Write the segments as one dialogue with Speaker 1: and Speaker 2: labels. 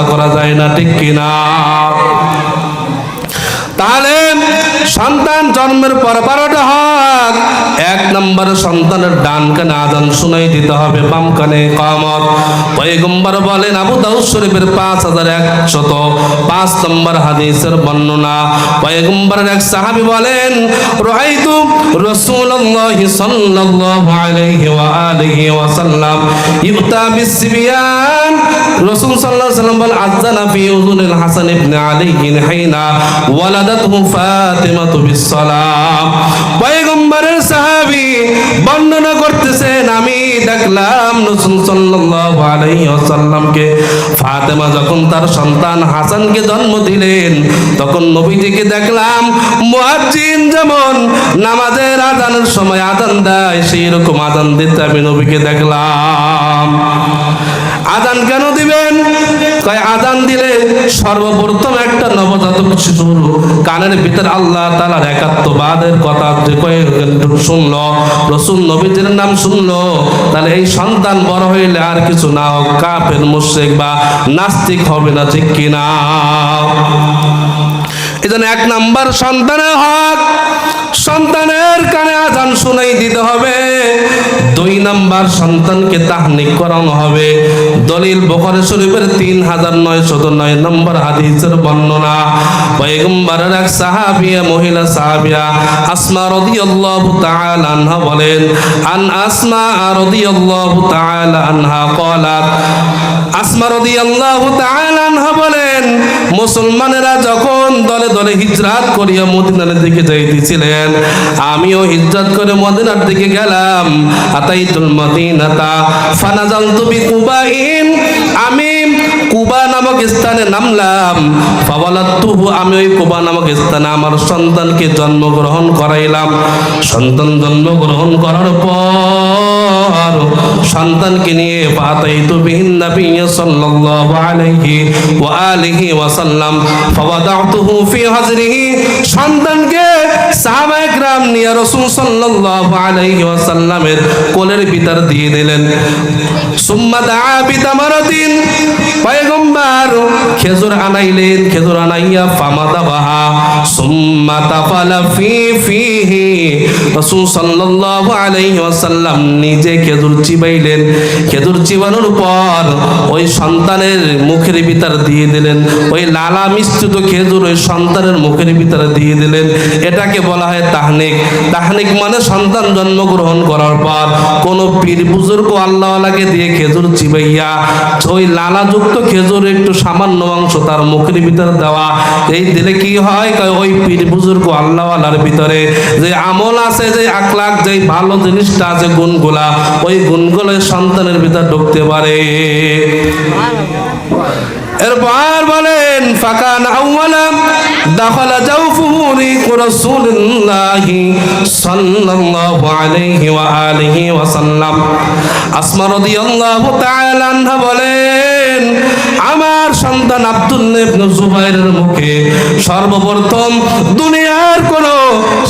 Speaker 1: আশা করা যায় না, ঠিক কিনা? তাহলে সন্তান জন্মের পর 12টা হক। 1 নম্বর, সন্তানের ডান কানে আযান শুনাই দিতে হবে, বাম কানে ইকামত। পয়গম্বর বলেন, আবু দাউদ শরীফের 5105 নম্বর হাদিসের বর্ণনা। পয়গম্বরের এক সাহাবী বলেন, রাআইতু রাসূলুল্লাহ সাল্লাল্লাহু আলাইহি ওয়া আলিহি ওয়া সাল্লাম ইউতা বিসবিয়ান। রাসূল সাল্লাল্লাহু আলাইহি ওয়াসাল্লাম বলেন, আযানা ফি উযুনিল হাসান ইবনে আলী হিনা ওয়ালাদাতহু ফাতিমাতু বিসসালাম। পয়গম্বরের সাহাবী বর্ণনা করতেছেন, আমি দেখলাম রাসূল সাল্লাল্লাহু আলাইহি ওয়াসাল্লামকে ফাতেমা যখন তার সন্তান হাসানকে জন্ম দিলেন, তখন নবীজিকে দেখলাম মুয়াজ্জিন যেমন নামাজের আযানের সময় আযান দেয়, সেই রকম আযান দিতে আমি নবীকে দেখলাম। আযান কেন দিবেন? কয় আযান দিলে সর্বপ্রথম একটা নবজাতক শিশুর কানের ভিতর আল্লাহ তাআলার একাত্মবাদের কথা যে শুনলো, রাসূল নবীজির নাম শুনলো, তাহলে এই সন্তান বড় হইলে আর কিছু না হোক কাফের মুশরিক বা নাস্তিক হবে না, ঠিক কিনা? এজন্য 1 নম্বর সন্তানের হক, সন্তানের কানে আযান শুনাই দিতে হবে। 2 নম্বর, সন্তানকে তাহনিক করানো হবে। দলিল বুখারী শরীফের 3909 নম্বর হাদিসের বর্ণনা। পয়গম্বরের এক সাহাবিয়া, মহিলা সাহাবিয়া আসমা রাদিয়াল্লাহু তাআলা আনহা বলেন, আন আসমা রাদিয়াল্লাহু তাআলা আনহা ক্বালাত, আসমা রাদিয়াল্লাহু তাআলা আনহা বলেন, মুসলমানেরা যখন দলে দলে হিজরত করিয়া মদিনার দিকে যাইতেছিলেন, আমিও হিজরত করে মদিনার দিকে গেলাম। আতাইতুল মদিনাতা ফানাজালতু বিকুবাইন, আমি কুবা নামক স্থানে নামলাম। ফাওয়ালাতুহু, আমি ওই কুবা নামক স্থানে আমার সন্তানকে জন্মগ্রহণ করাইলাম। সন্তান জন্মগ্রহণ করার পর সন্তানকে নিয়ে ফাতাইতু বিহিন নবী সাল্লাল্লাহু আলাইহি ওয়া আলিহি ওয়া সাল্লাম ফাওয়াদাতুহু ফি হাজরিহি, সন্তানকে সাহাবায়ে কেরাম নিয়ে রাসূল সাল্লাল্লাহু আলাইহি ওয়া সাল্লামের কোলের ভিতর দিয়ে দিলেন। সুম্মা দাআ বিতামারাতিন, পয়গম্বর খেজুর আনাইলেন, খেজুর আনাইয়া ফামাদাবাহা সুম্মা তাফালা ফিহি, রাসূল সাল্লাল্লাহু আলাইহি ওয়াসাল্লাম নিজে খেজুর চিবাইলেন। খেজুর চিবানোর পর ওই সন্তানের মুখের ভিতর দিয়ে দিলেন। ওই লালা মিশ্রিত খেজুর ওই সন্তানের মুখের ভিতরে দিয়ে দিলেন। এটাকে বলা হয় তাহনিক। তাহনিক মানে সন্তান জন্মগ্রহণ করার পর কোন পীর বুজুর্গ আল্লাহওয়ালাকে দিয়ে খেজুর চিবাইয়া ওই লালাযুক্ত খেজুর একটু সামান্য অংশ তার মুখের ভিতরে দেওয়া। এই দিলে কি হয়, ওই পীর বুজুর্গ আল্লাহওয়ালার ভিতরে যে আমল আছে, যে আখলাক, যে ভালো জিনিসটা আছে, গুণগুলা, ওই গুণগুলো সন্তানের ভিতর ঢুকতে পারে। এরপর বলেন, ফাকান আউয়ালা দাখালা জাওফুহু রিকু রাসূলুল্লাহি সাল্লাল্লাহু আলাইহি ওয়া আলিহি ওয়া সাল্লাম। আসমা রাদিয়াল্লাহু তাআলা আনহা বলেন, আমার সন্তান আব্দুল্লাহ ইবনে জুবাইরের মুখে সর্বপ্রথম দুনিয়ার কোন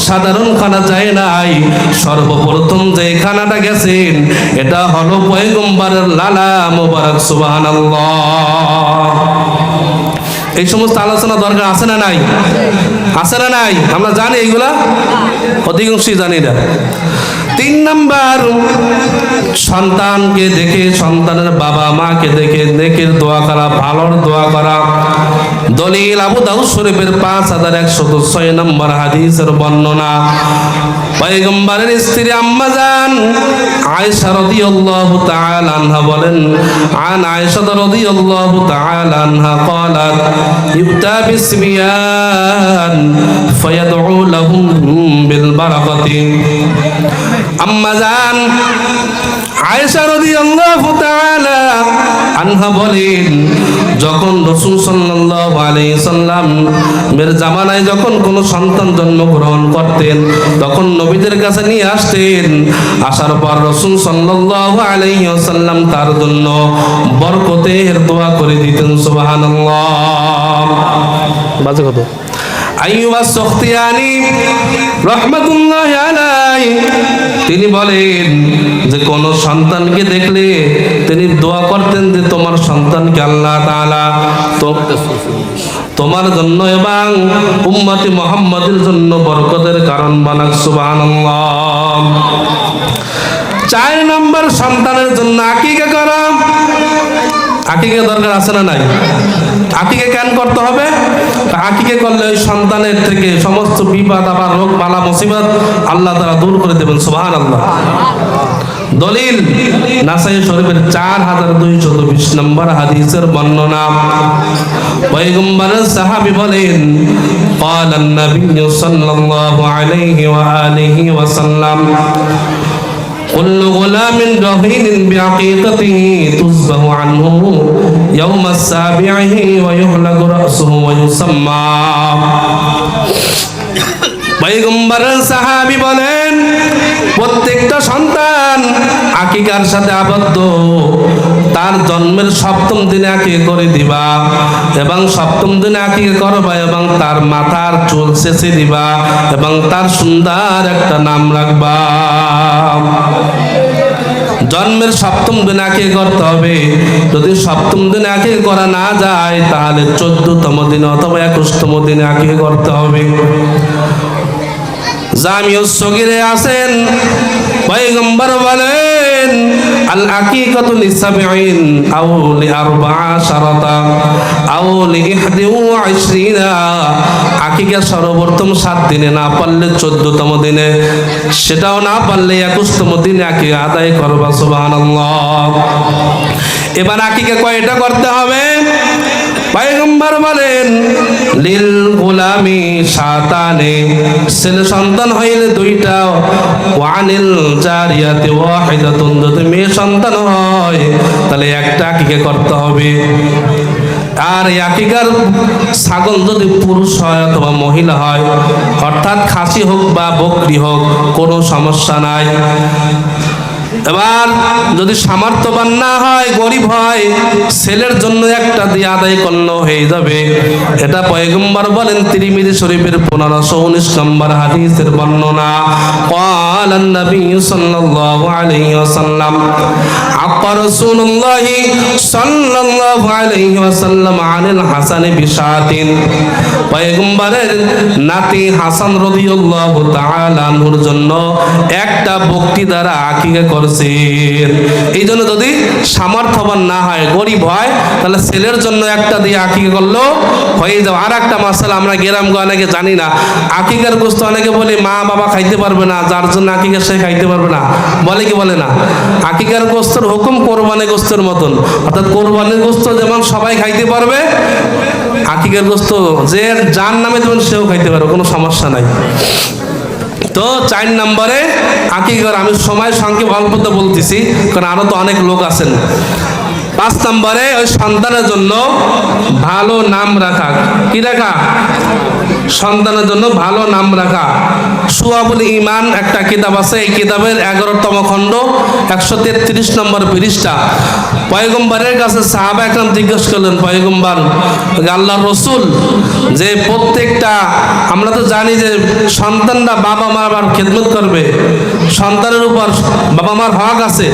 Speaker 1: সাধারণ খানা যায় নাই। সর্বপ্রথম যে খানাটা গেছেন এটা হলো পয়গম্বরের লালা মুবারক, সুবহানাল্লাহ। এই সমস্ত আলোচনা দরকার আছে না নাই? আছে না নাই? আমরা জানি এইগুলা, অধিকাংশই জানি না। 3 নাম্বার, সন্তানকে দেখে, সন্তানের বাবা মাকে দেখে নেকের দোয়া করা, ভালোর দোয়া করা। দলিল আবু দাউদ শরীফের 5106 নম্বর হাদিসের বর্ণনা। পয়গম্বরের স্ত্রী আম্মা জান আয়েশা রাদিয়াল্লাহু তাআলা আনহা বলেন, আন আয়েশা রাদিয়াল্লাহু তাআলা আনহা ক্বালাত ইউতা বিসবিয়ান ফায়াদউ লাহুম বিল বারাকাতি। আম্মা জান আয়েশা রাদিয়াল্লাহু তাআলা আনহা বলেন, যখন রাসূল সাল্লাল্লাহু আলাইহি সাল্লাম এর জামানায় যখন কোন সন্তান জন্মগ্রহণ করতেন, তখন নবীদের কাছে নিয়ে আসতেন। আসার পর রাসূল সাল্লাল্লাহু আলাইহি ওয়াসাল্লাম তার জন্য বরকতের দোয়া করে দিতেন, সুবহানাল্লাহ। বাজে কত? আইয়ুব আস-সখতিয়ানি রাহমাতুল্লাহি আলাইহি তিনি বলেন যে কোন সন্তানকে দেখলে তিনি দোয়া করতেন যে তোমার সন্তানকে আল্লাহ তাআলা তোমার জন্য এবং উম্মতি মুহাম্মাদের জন্য বরকতের কারণ বানাক। সুবহানাল্লাহ। 4 নম্বর সন্তানের জন্য আকিকা করা। আকিকা দরকার আছে না নাই? আকিকা কেন করতে হবে? আকিকা করলে ওই সন্তানের থেকে সমস্ত বিপদ আবার রোগ বালা মুসিবত আল্লাহ তাআলা দূর করে দেবেন। সুবহানাল্লাহ। দলিল নাসাই শরীফের 4220 নম্বর হাদিসের বর্ণনা। পয়গম্বরের সাহাবী বলেন قال النبي صلى الله عليه وآله وسلم كل غلام رهين بعقيقته تذبح عنه يوم السابع ويحلق رأسه ويسمى। পয়গম্বরের সাহাবী বলেন প্রত্যেকটা সন্তান আকিকার সাথে আবদ্ধ। তার জন্মের 7ম দিনে আকিকা করে দিবা এবং 7ম দিনে আকিকা করবা এবং তার মাথার চুল ছেঁচে দিবা এবং তার সুন্দর একটা নাম রাখবা। জন্মের 7ম দিনে আকিকা করতে হবে। যদি 7ম দিনে আকিকা করা না যায় তাহলে 14তম দিনে অথবা 21তম দিনে আকিকা করতে হবে। জামিউস সগীরে আছেন পয়গম্বর বলেন আল আকিকাতু লিসাবঈন আও লি14 আও লি21। আকিকা সর্বপ্রথম 7 দিনে, না পারলে 14তম দিনে, সেটাও না পারলে 21তম দিনে আকিকা আদায় করবা। সুবহানাল্লাহ। এবার আকিকা কয়টা করতে হবে? পয়গম্বর বলেন লিল গুলামি শাতানে, ছেলে সন্তান হইলে 2টা, ওয়ানিল জারিয়াতি ওয়াহিদাতুন, যদি মেয়ে সন্তান হয় তাহলে একটা আকিকা করতে হবে। আর আকিকার ছাগল যদি পুরুষ হয় অথবা মহিলা হয়, অর্থাৎ খাসি হোক বা বকরি হোক, কোনো সমস্যা নাই। এবার যদি সামর্থ্যবান না হয়, গরিব হয়, ছেলের জন্য একটা দিয়ে আদায় করলেও হয়ে যাবে। এটা পয়গম্বর বলেন তিরমিজি শরীফের 1519 নম্বর হাদিসের বর্ণনা। قال النبي صلى الله عليه وسلم عق رسول الله صلى الله عليه وسلم عن الحسن بشاة। পয়গম্বরের নাতি হাসান রাদিয়াল্লাহু তাআলা আনহুর জন্য একটা বকরি দ্বারা আকিকা করছেন। এই জন্য যদি সামর্থ্যবান না হয়, গরিব হয়, তাহলে ছেলের জন্য একটা দিয়ে আকিকা করলো হয়ে যাবে। আর একটা মাসালা আমরা গ্রামে অনেকে জানি না, আকিকার গোশত অনেকে বলে মা বাবা খাইতে পারবে না, যার জন্য আকিকা সে খাইতে পারবে না, বলে কি বলে না? আকিকার গোশতের হুকুম কোরবানি গোশতের মতন, অর্থাৎ কোরবানির গোশত যেমন সবাই খাইতে পারবে, আকিকার গোশত যে যার নামে দেবেন সেও খাইতে পারবে, কোনো সমস্যা নাই। তো 4 নম্বরে আকিকা, আমি সময় সংক্ষেপ অল্পতে বলতেছি কারণ আরো তো অনেক লোক আছেন। 5 নম্বরে ওই সন্তানের জন্য ভালো নাম রাখা। কি রাখা? সন্তানের জন্য ভালো নাম রাখা। সুয়াবুল ঈমান একটা কিতাব আছে, এই কিতাবের 11তম খণ্ড 133 নম্বর পৃষ্ঠা। পয়গম্বরের কাছে সাহাবা একরাম জিজ্ঞেস করলেন, পয়গম্বর আল্লাহর রাসূল, যে প্রত্যেকটা, আমরা তো জানি যে সন্তানরা বাবা মার খেদমত করবে, সন্তানের উপর বাবা মার হক আছে,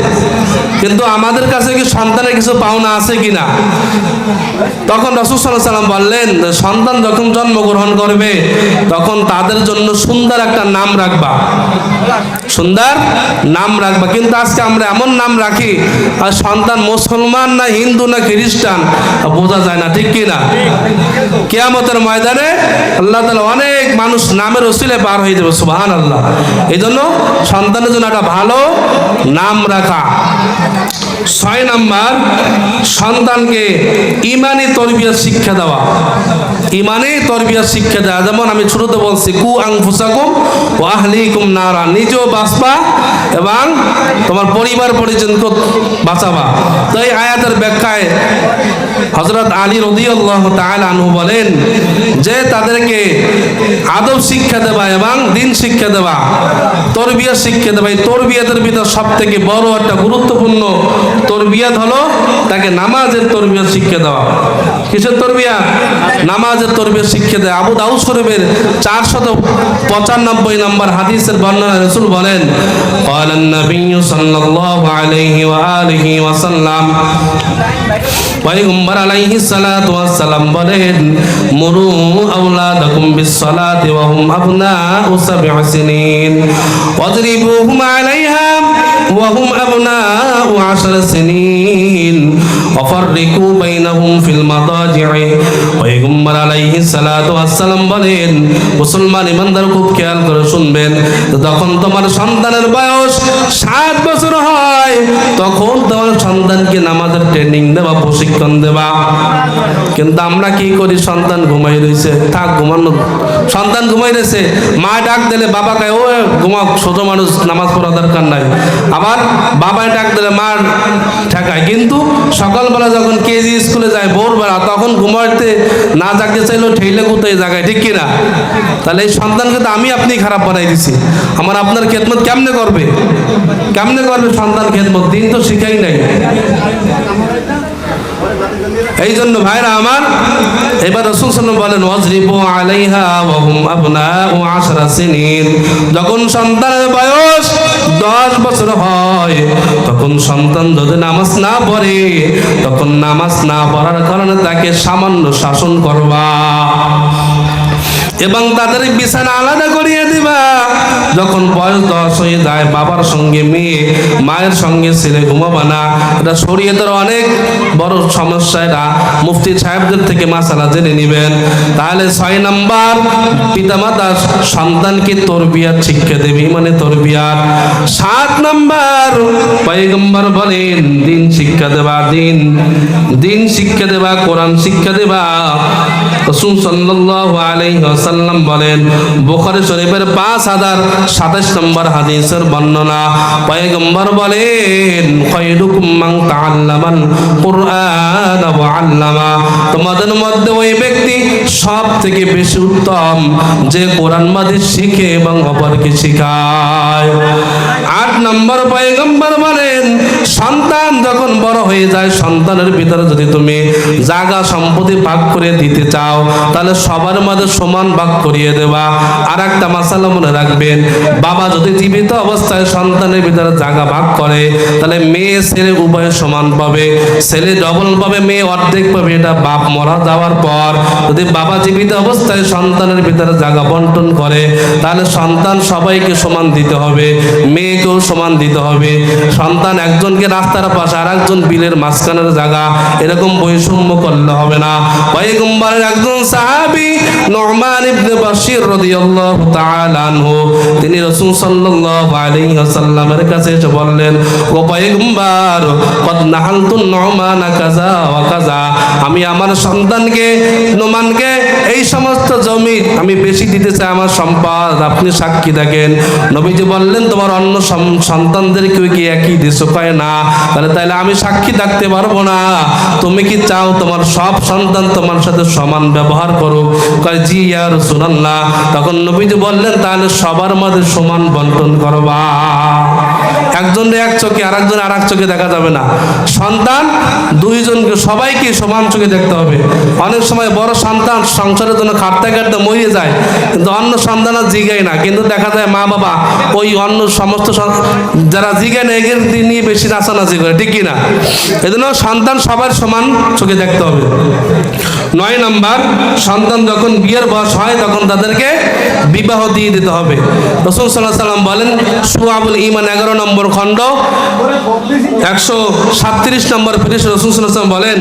Speaker 1: কিন্তু আমাদের কাছে কি সন্তানের কিছু পাওনা আছে কিনা? তখন রাসূল সাল্লাল্লাহু আলাইহি ওয়াসাল্লাম বললেন, সন্তান যখন জন্মগ্রহণ করবে তখন তাদের জন্য সুন্দর একটা নাম রাখবা, সুন্দর নাম রাখবা। কিন্তু আজকে আমরা এমন নাম রাখি, আর সন্তান মুসলমান না হিন্দু না খ্রিস্টান বোঝা যায় না, ঠিক কি না? কিয়ামতের ময়দানে আল্লাহ তাআলা অনেক মানুষ নামের ওসিলায় পার হয়ে যাবে। সুবহানাল্লাহ। এই জন্য সন্তানের জন্য একটা ভালো নাম রাখা। 6 নম্বর, সন্তানকে ইমানি তরবিয়ত শিক্ষা দেওয়া। ইমানি তরবিয়ত শিক্ষা দেওয়া, যেমন আমি শুরুতে বলছি, কু আনফুসাকুম ওয়া আহলিকুম নারা, নিজেও বাঁচবা এবং তোমার পরিবার পরিজনকে বাঁচাবা। তো এই আয়াতের ব্যাখ্যায় হযরত আলী রাদিয়াল্লাহু তাআলা আনহু বলেন যে তাদেরকে আদব শিক্ষা দেওয়া এবং দ্বীন শিক্ষা দেওয়া, তরবিয়ত শিক্ষা দেওয়া। এই তরবিয়তের ভিতর সবথেকে বড় একটা গুরুত্বপূর্ণ তরবিয়ত হলো তাকে নামাজের তরবিয়ত শিক্ষা দেওয়া। কিসের তরবিয়া? নামাজের তরবিয়া শিক্ষা দেয়। আবু দাউদ শরীফের 495 নম্বর হাদিসের বর্ণনা রাসূল বলেন, ক্বালান নবী সাল্লাল্লাহু আলাইহি ওয়া আলিহি ওয়াসাল্লাম, পয়গম্বর আলাইহিস সালাতু ওয়াস সালাম বলেন, মুরু আওলাদাকুম বিস সালাতি ওয়া হুম আবনাউ 7 সিনিন ওয়াজরিবুহুম আলাইহা ওয়া হুম আবনাউ 10 সিনিন ওয়াফাররিকু বাইনাহুম ফিল মাদাজি'i। পয়গম্বর আলাইহিস সালাতু ওয়াস সালাম বলেন, মুসলমান ইমানদার খুব খেয়াল করে শুনবেন, যখন তোমার সন্তানের বয়স 7 বছর হয় তখন তোমার সন্তানকে নামাজের ট্রেনিং দেবা, প্রশিক্ষণ দেবা। কিন্তু আমরা কি করি, সন্তান ঘুমাই রয়েছে, থাক ঘুমানো, সন্তান ঘুমাই রয়েছে, মা ডাক দিলে বাবা কয় ও ঘুমাও, ছোট মানুষ নামাজ পড়া দরকার নাই। আবার বাবায় ডাক দিলে মা ঠেকায়। কিন্তু সকালবেলা যখন কেজি স্কুলে যায় ভোরবেলা, তখন ঘুমাইতে না জাগতে চাইলেও ঠেলে গুতে জায়গায়, ঠিক কিনা? তাহলে এই সন্তানকে তো আমি আপনি খারাপ বানাই দিছি। আমার আপনার খেদমত কেমনে করবে? কেমনে করবে সন্তান খেদমত? দিন তো শিখাই নাই। এই জন্য ভাইরা আমার, এবার রাসূল সাল্লাল্লাহু আলাইহি ওয়াসাল্লাম বলেন, ওয়াজরিবু আলাইহা ওয়া হুম আবনাউ 10 সিনিন। যখন সন্তানের বয়স 10 বছর হয় তখন সন্তান যদি নামাজ না পড়ে, তখন নামাজ না পড়ার কারণে তাকে সামান্য শাসন করবা এবং তাদের বিছানা আলাদা করিয়ে দিবা। যখন বয়স 10 হয়ে যায়, বাবার সঙ্গে মেয়ে, মায়ের সঙ্গে ছেলে ঘুমাবা না। এটা শরীয়তের অনেক বড় সমস্যা। এটা মুফতি সাহেবদের থেকে মাসালা জেনে নেবেন। তাহলে 6 নাম্বার, পিতামাতা সন্তানকে তরবিয়াত শিক্ষা দেবে, মানে তরবিয়াত। 7 নাম্বার, পয়গম্বর বলেন দিন শিক্ষা দেবা, দিন শিক্ষা দেবা, কোরআন শিক্ষা দেবা। রাসূল সাল্লাল্লাহু আলাইহি ওয়াসাল্লাম বলেন, বুখারী শরীফের 5027 নম্বর হাদিসের বর্ণনা, পয়গম্বর বলেন, খায়রুকুম মান তাআল্লামাল কুরআন ওয়া আল্লামা। তোমাদের মধ্যে ওই ব্যক্তি সবথেকে বেশি উত্তম যে কোরআন মাজিদ শিখে এবং অপরকে শেখায়। 8 নম্বর, পয়গম্বর বলেন, সন্তান যখন বড় হয়ে যায়, সন্তানের ভিতরে যদি তুমি জায়গা সম্পত্তি ভাগ করে দিতে চাও, তাহলে সবার মধ্যে সমান ভাগ করিয়ে দেবা। আর একটা মাসালা মনে রাখবেন, বাবা যদি জীবিত অবস্থায় সন্তানের ভিতরে জায়গা ভাগ করে, তাহলে মেয়ে ছেলে উভয় সমান পাবে, ছেলে ডবল পাবে, মেয়ে অর্ধেক পাবে। এটা বাপ মরা যাওয়ার পর যদি বাবা জীবিত অবস্থায় সন্তানের ভিতরে জায়গা বন্টন করে, তাহলে সন্তান সবাইকে সমান দিতে হবে, মেয়েকেও সমান দিতে হবে। সন্তান একজনকে রাস্তার পাশে আর একজন বিলের মাঝখানের জায়গা, এরকম বৈষম্য করলে হবে না। পয়গম্বরের একজন সাহাবী নু'মান ইবনে বাশির রাদিয়াল্লাহু তাআলা আনহু, তিনি রাসূল সাল্লাল্লাহু আলাইহি ওয়াসাল্লামের কাছে এসে বললেন, ও পয়গম্বর, কদ নাহালতু নু'মান কাযা ওয়া কাযা, আমি আমার সন্তানকে নু'মানকে এই সমস্ত জমি আমি বেশি দিতে চাই, আমার সম্পদ, আপনি সাক্ষী থাকেন। নবীজি বললেন, তোমার অন্য সন্তানদেরকে কি একই দিছো? কয় না। তাহলে আমি সাক্ষী থাকতে পারবো না। তুমি কি চাও তোমার সব সন্তান তোমার সাথে সমান ব্যবহার করুক? কয় জি ইয়া রাসূলুল্লাহ। তখন নবীজি বললেন, তাহলে সবার মধ্যে সমান বন্টন করবা। একজন এক চোখে আর একজন আর এক চোখে দেখা যাবে না। সন্তান দুইজনকে সবাইকে সমান চোখে দেখতে হবে। অনেক সময় বড় সন্তান সংসারের জন্য খাটতে খাটতে মরিয়ে যায়, কিন্তু অন্য সন্তান আর জিগায় না। কিন্তু দেখা যায় মা বাবা ওই অন্য সমস্ত যারা জিগায় না এদের নিয়ে বেশি নাচানাচি করে, ঠিক কিনা? এজন্য সন্তান সবার সমান চোখে দেখতে হবে। 9 নাম্বার, সন্তান যখন বিয়ের বয়স হয় তখন তাদেরকে বিবাহ দিয়ে দিতে হবে। রাসূল সাল্লাল্লাহু আলাইহি ওয়াসাল্লাম বলেন, শুআবুল ঈমান 11 নম্বর খণ্ড 137 নম্বর পৃষ্ঠা রাসূল সাল্লাল্লাহু আলাইহি ওয়াসাল্লাম বলেন,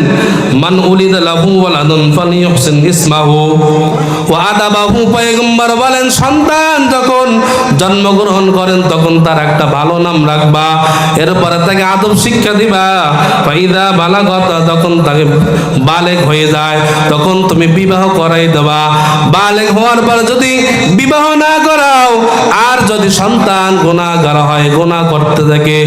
Speaker 1: মান উলিদা লাহু ওয়ালাদুন ফালিয়ুহসিন ইসমাহু ওয়া আদাবাহু। পয়গম্বর বলেন, সন্তান যখন জন্মগ্রহণ করেন তখন তার একটা ভালো নাম রাখবা, এরপরে তাকে আদব শিক্ষা দিবা। ফাইদা বালাগত, যখন তাকে বালেগ হয়ে যায় তখন তুমি বিবাহ করাই দেবা। বালেগ হওয়ার পর যদি বিবাহ না করাও, আর যদি সন্তান গুনাহগার হয়, গুনাহ করতে থাকে,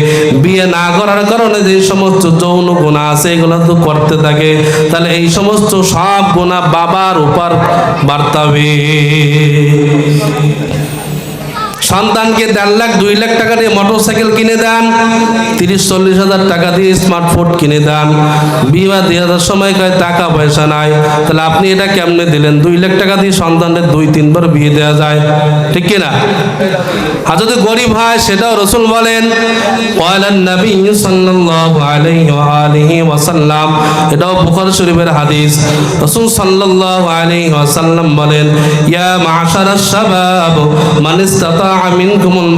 Speaker 1: বিয়ে না করার কারণে যে সমস্ত যৌন গুনাহ আছে এগুলো তো করতে থাকে, তাহলে এই সমস্ত সব গুনাহ বাবার উপর বর্তাবে। সন্তানকে 1.5 লাখ 2 লাখ টাকা দিয়ে মোটরসাইকেল কিনে দেন, 30-40 হাজার টাকা দিয়ে স্মার্টফোন কিনে দেন। বিবাহ দেওয়ার সময় কয় টাকা পয়সা নাই, তাহলে আপনি এটা কেমনে দিলেন? 2 লাখ টাকা দিয়ে সন্তানদের 2-3 বার বিয়ে দেওয়া যায়, ঠিক কিনা? আর যদি গরিব হয় সেটাও রাসূল বলেন, ওয়ালান নবী সাল্লাল্লাহু আলাইহি ওয়া আলিহি ওয়াসাল্লাম, এটাও বুখারী শরীফের হাদিস। রাসূল সাল্লাল্লাহু আলাইহি ওয়াসাল্লাম বলেন, ইয়া মা'শারাশ শাবাব মান ইসতাতা'a মিনকুমুল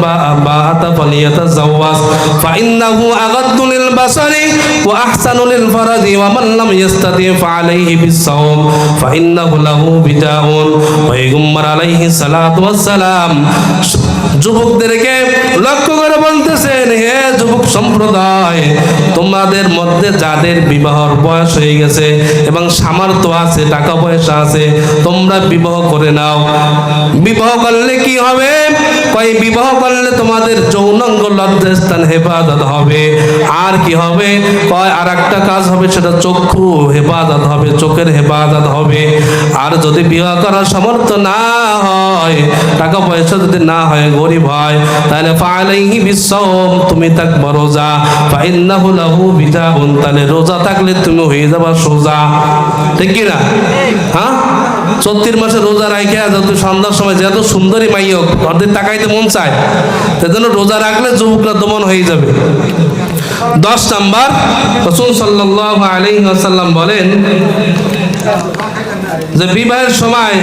Speaker 1: বা'আতা ফালিয়াতাযাওয়াজ ফাইন্নাহু আগাদ্দু লিল বাসারি ওয়া আহসানু লিল ফারাজি ওয়া মান লাম ইস্তাতি' ফাআলাইহি বিস-সাওম ফাইন্নাহু লাহু বিদাউন। পয়গম্বর আলাইহিস সালাতু ওয়াস সালাম যুবকদেরকে লক্ষ্য করে বলতেছেন, হে যুবক সম্প্রদায়, তোমাদের মধ্যে যাদের বিবাহের বয়স হয়ে গেছে এবং সামর্থ্য আছে, টাকা পয়সা আছে, তোমরা বিবাহ করে নাও। বিবাহ করলে কি হবে? কয় বিবাহ করলে তোমাদের যৌনাঙ্গ লজ্জাস্থান হেফাজত হবে। আর কি হবে? কয় আর একটা কাজ হবে, সেটা চক্ষু হেফাজত হবে, চোখের হেফাজত হবে। আর যদি বিবাহ করার সামর্থ্য না হয়, টাকা পয়সা যদি না হয়, গরিব হয়, তাহলে ফাআলাইহি বিস-সাওম, তুমি থাকবা রোজা, ফাইন্নাহু লাহু বিদাউন, তাহলে রোজা থাকলে তুমি হয়ে যাবা সোজা, ঠিক কি না? হ্যাঁ, 34 মাসে রোজা রাখা যত সন্ধ্যার সময় যত সুন্দরী মাই হোক ওদের তাকাইতে মন চায়, সেজন্য রোজা রাখলে যুবকরা দমন হয়ে যাবে। 10 নাম্বার, রাসূল সাল্লাল্লাহু আলাইহি ওয়াসাল্লাম বলেন যে বিবাহের সময়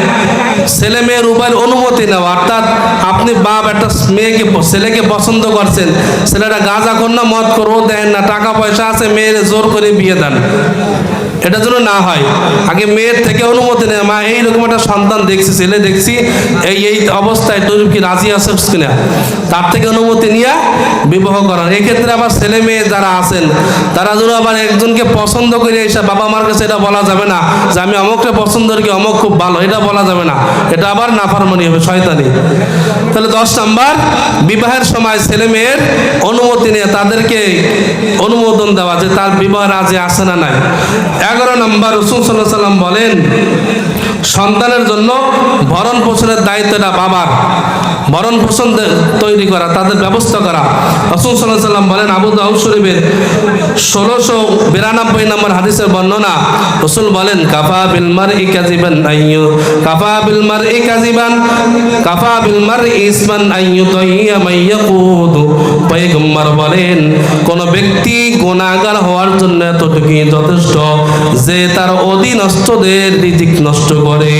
Speaker 1: ছেলে মেয়ের উভয়ের অনুমতি নেওয়া, অর্থাৎ আপনি বাপ একটা মেয়েকে ছেলেকে পছন্দ করছেন, ছেলেটা গাঁজা কর না মদ করো দেন না, টাকা পয়সা আছে, মেয়ের জোর করে বিয়ে দেন, এটা যেন না হয়। আগে মেয়ের থেকে অনুমতি নেয়, মা এইরকম একটা সন্তান দেখছি, ছেলে দেখছি, এই অবস্থায় তুই কি রাজি আছিস কিনা, তার থেকে অনুমতি নিয়ে বিবাহ করার। এক্ষেত্রে আবার ছেলে মেয়ে যারা আছেন তারা যেন আবার একজনকে পছন্দ করে এসে বাবা মার কাছে এটা বলা যাবে না যে আমি অমুকটা পছন্দ করি, অমুক খুব ভালো, এটা বলা যাবে না, এটা আবার নাফরমানি হবে, শয়তানি। তাহলে 10 নাম্বার, বিবাহের সময় ছেলে মেয়ের অনুমতি নিয়ে তাদেরকে অনুমোদন দেওয়া যে তার বিবাহ রাজি আছে না নাই। 11 নম্বর, রাসূল সাল্লাল্লাহু আলাইহি ওয়াসাল্লাম বলেন সন্তানের জন্য ভরণ পোষণের দায়িত্বটা বাবার, ভরণ পোষণ তৈরি করা, তাদের ব্যবস্থা করা। রাসূল সাল্লাল্লাহু আলাইহি ওয়াসাল্লাম বলেন, আবু দাউদ শরীফের 1692 নম্বর হাদিসের বর্ণনা, রাসূল বলেন, কাফা বিল মারই কাযিবান আইয়ু কাফা বিল মারই কাযিবান কাফা বিল মারই ইসমান আইয়ু তাইয়া মাইয়াকুদ। পয়গম্বর বলেন, কোন ব্যক্তি গুনাহগার হওয়ার জন্য এতটুকুই যথেষ্ট যে তার অধীনস্থদের রিজিক নষ্ট করে।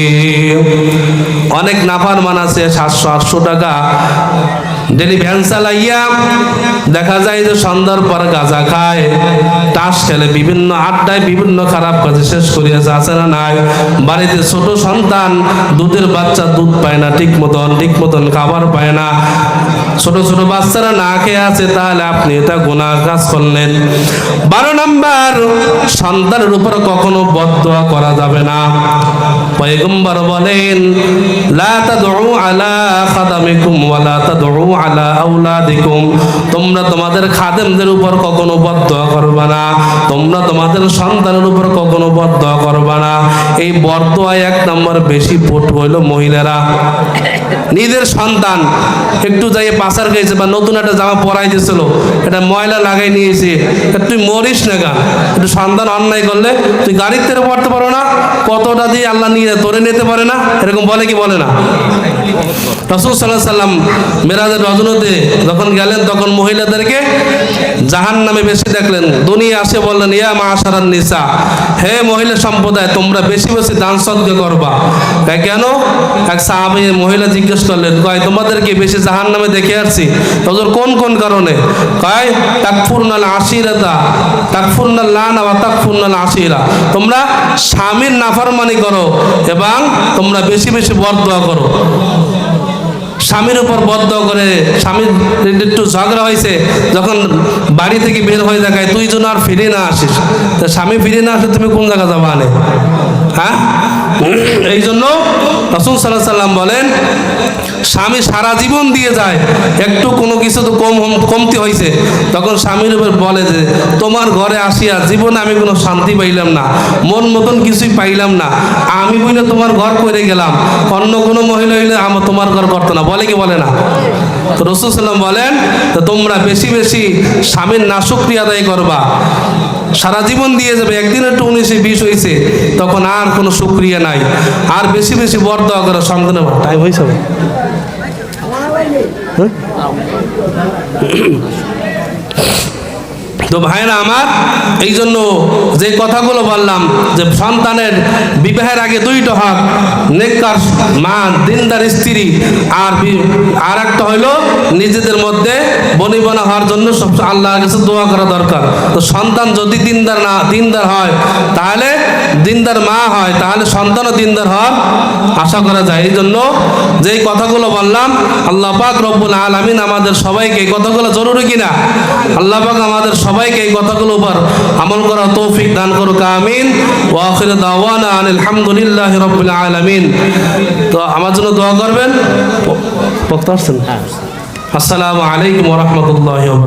Speaker 1: অনেক নাফরমান আছে, 700-800 টাকা ডেলি ভ্যান চালাইয়া দেখা যায় যে সন্ধ্যার পর গাঁজা খায়, তাস খেলে, বিভিন্ন আড্ডায় বিভিন্ন খারাপ কাজে শেষ করিয়াছে, আছে না নাই? বাড়িতে ছোট সন্তান, দুধের বাচ্চা দুধ পায় না ঠিক মতন খাবার পায় না, ছোট ছোট বাচ্চারা না খেয়ে আছে, তাহলে আপনি এটা গুনাহ কাজ করলেন। 12 নাম্বার, সন্তানের উপর কখনো বদদোয়া করা যাবে না। পয়গম্বর বলেন, লা তাদউ আলা খাদামিকুম ওয়া লা তাদউ আলা আওলাদিকুম, তোমরা তোমাদের খাদেমদের উপর কখনো বদদোয়া করবে না, তোমরা তোমাদের সন্তানের উপর কখনো বদদোয়া করবে না। এই বদদোয়ায় 1 নম্বর বেশি পটু হইলো মহিলারা। নিজের সন্তান একটু যাই পাচার খেয়েছে বা নতুন একটা জামা পরাই দিয়েছিল, এটা ময়লা লাগাই নিয়েছে, তুই মরিস না গা, একটু সন্তান অন্যায় করলে তুই গাড়ির তেরে পড়তে পারো না, কতটা দিয়ে আল্লাহ নিয়ে তোরে নিতে পারে না, এরকম বলে কি বলে না? রাসূল সাল্লাল্লাহু আলাইহি ওয়াসাল্লাম মেরাজের রজনীতে যখন গেলেন তখন মহিলাদেরকে জাহান্নামে বেশি দেখলেন। দুনিয়া আসে বললেন, ইয়া মা'শারান নিসা, হে মহিলা সম্প্রদায়, তোমরা বেশি বেশি দান সদকা করবা। কেন? এক সাহাবী মহিলা জিজ্ঞেস করলেন, কয় তোমাদেরকে বেশি জাহান্নামে দেখে আসছি। হুজুর কোন কোন কারণে? কয় তাকফুরনাল আশিরাতা তাকফুরনাল লানা ওয়া তাকফুরনাল আশিরা, তোমরা স্বামীর নাফরমানি করো এবং তোমরা বেশি বেশি বদদোয়া করো। স্বামীর উপর বদদোয়া করে, স্বামীর একটু ঝগড়া হয়েছে, যখন বাড়ি থেকে বের হয়ে দেখায় তুই যেন আর ফিরে না আসিস, তা স্বামী ফিরে না আসে তুমি কোন জায়গা যাবা আনে? হ্যাঁ, এই জন্য রাসূল সাল্লাল্লাহু আলাইহি ওয়াসাল্লাম বলেন, স্বামী সারা জীবন দিয়ে যায়, একটু কোনো কিছু তো কমতি হয়েছে, তখন স্বামীর উপর বলে যে তোমার ঘরে আসিয়া জীবনে আমি কোনো শান্তি পাইলাম না, মন মতন কিছুই পাইলাম না, আমি বলে তোমার ঘর করে গেলাম, অন্য কোনো মহিলা হইলে আমার তোমার ঘর করতো না, বলে কি বলে না? তো রাসূল সাল্লাল্লাহু বলেন তো তোমরা বেশি বেশি স্বামীর নাশুকরিয়া আদায় করবা। সারা জীবন দিয়ে যাবে, একদিন একটু 19-20 হয়েছে তখন আর কোনো শুকরিয়া নাই। আর বেশি বেশি বরদোয়া করো সন্তানের। টাইম হয়েছে তো ভাইরা আমার, এই জন্য যে কথাগুলো বললাম যে সন্তানের বিবাহের আগে দুইটা হক, নেককার মা, দিনদার স্ত্রী, আর একটা হইলো নিজেদের মধ্যে বনিবনা হওয়ার জন্য সব আল্লাহর কাছে দোয়া করা দরকার। তো সন্তান যদি দিনদার হয়, তাহলে দিনদার মা হয়, তাহলে সন্তানও দিনদার হওয়ার আশা করা যায়। এই জন্য যেই কথাগুলো বললাম, আল্লাহ পাক রব্বুল আলামিন আমাদের সবাইকে, এই কথাগুলো জরুরি কিনা, আল্লাহ পাক আমাদের সবাইকে এই কথাগুলোর উপর আমল করার তৌফিক দান করুক, আমিন। ওয়া আখিরু দাওয়ানা আনিল হামদুলিল্লাহি রাব্বিল আলামিন। তো আমার জন্য দোয়া করবেন। আসসালামু আলাইকুম ওয়া রাহমাতুল্লাহি ওয়া বারাকাতুহু।